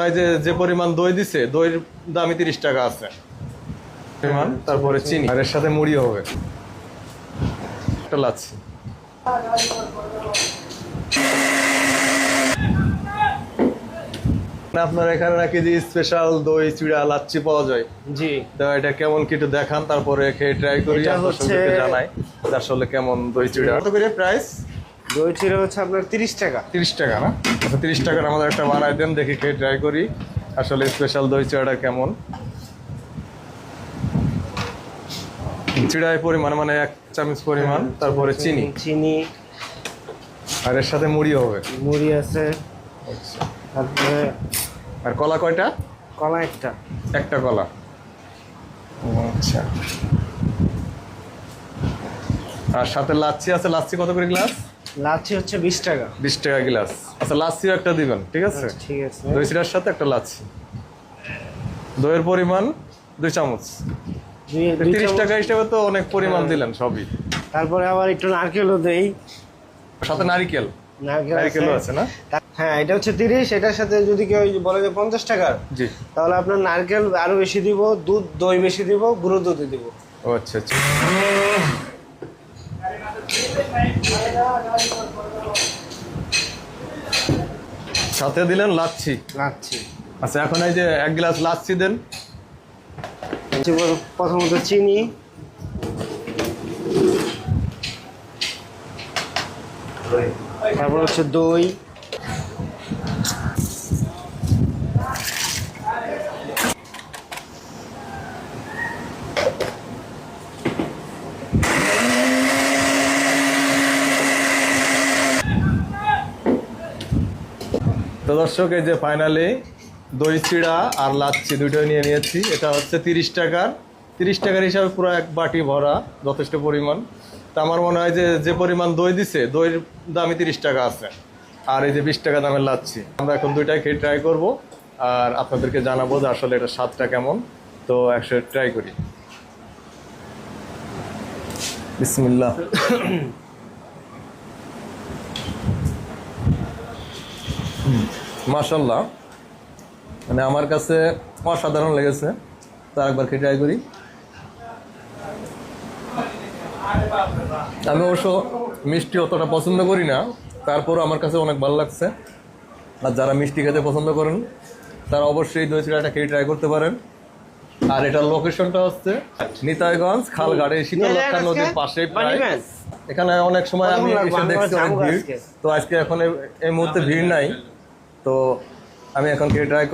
হয় যে যে পরিমাণ দই দিছে, দইয়ের দামই 30 টাকা আছে পরিমাণ, তারপরে চিনি, আর এর সাথে মুড়ি হবে একটা লাচ্ছি। আপনার এখানে নাকি যে স্পেশাল দই চিড়া লাচ্ছি পাওয়া যায়, জি। তো এটা কেমন কি একটু দেখান, তারপরে খেয়ে ট্রাই করি, আপনাদেরকে জানাই যে আসলে কেমন দই চিড়া। কত করে প্রাইস? দই চিড়া হচ্ছে আপনার 30 টাকা। 30 টাকা না? আচ্ছা, 30 টাকার আমাদের একটা বানাই দেন, দেখি খেয়ে ট্রাই করি আসলে স্পেশাল দই চিড়াটা কেমন। চিড়ায় পরিমাণ মানে 1 চামচ পরিমাণ, তারপরে চিনি, আর এর সাথে মুড়ি হবে। মুড়ি আছে, আচ্ছা। তারপরে আর কলা কয়টা? কলা একটা কলা। আচ্ছা। আর সাথে লাচ্ছি আছে। লাচ্ছি কত করে গ্লাস? লাচ্ছি হচ্ছে 20 টাকা। 20 টাকা গ্লাস। আচ্ছা, লাচ্ছিও একটা দিবেন, ঠিক আছে? ঠিক আছে। দই চিড়ার সাথে একটা লাচ্ছি। দইয়ের পরিমাণ 2 চামচ। 30 টাকা হিসেবে তো অনেক পরিমাণ দিলেন সবই। তারপরে আবার একটু নারকেলও দেই, সাথে নারকেলও আছে না? হ্যাঁ, এটা হচ্ছে 30। এটার সাথে যদি কেউ বলে যে 50 টাকার, জি, তাহলে আপনার নারকেল আরো বেশি দিব, দই বেশি দিব, গুঁড়ো দুধ দিব। ও আচ্ছা আচ্ছা। সাথে দিলেন লাচ্ছি। আচ্ছা, এখন এই যে 1 গ্লাস লাচ্ছি দেন। প্রথমত চিনি, তারপর হচ্ছে দই, তো দর্শক, এই যে ফাইনালি দই চিড়া আর লাচ্ছি দুটোই নিয়ে নিয়েছি। এটা হচ্ছে 30 টাকার। 30 টাকার হিসাবে পুরো 1 বাটি ভরা, যথেষ্ট পরিমাণ। তা আমার মনে হয় যে যে পরিমাণ দই দিছে, দইয়ের দামই 30 টাকা আছে, আর এই যে 20 টাকা দামের লাচ্ছি। আমরা এখন দুইটাই খেয়ে ট্রাই করব, আর আপনাদেরকে জানাবো যে আসলে এটা স্বাদটা কেমন। তো একসাথে ট্রাই করি। বিসমিল্লাহ। মাশাআল্লাহ, মানে আমার কাছে অসাধারণ লেগেছে। তো একবার খেয়ে ট্রাই করি। আমি অবশ্য মিষ্টি অতটা পছন্দ করি না, তারপরও আমার কাছে অনেক ভালো লাগছে। আর যারা মিষ্টি খেতে পছন্দ করেন তারা অবশ্যই দই চিড়াটা খেয়ে ট্রাই করতে পারেন। আর এটার লোকেশনটা হচ্ছে নিতাইগঞ্জ খালঘাটে, শীতলক্ষা নদীর পাশেই প্রায়। এখানে অনেক সময় আমি এসে দেখছি অনেক ভিড়, তো আজকে এখন এই মুহূর্তে ভিড় নাই। তো আমি এখন খেয়ে ট্রাই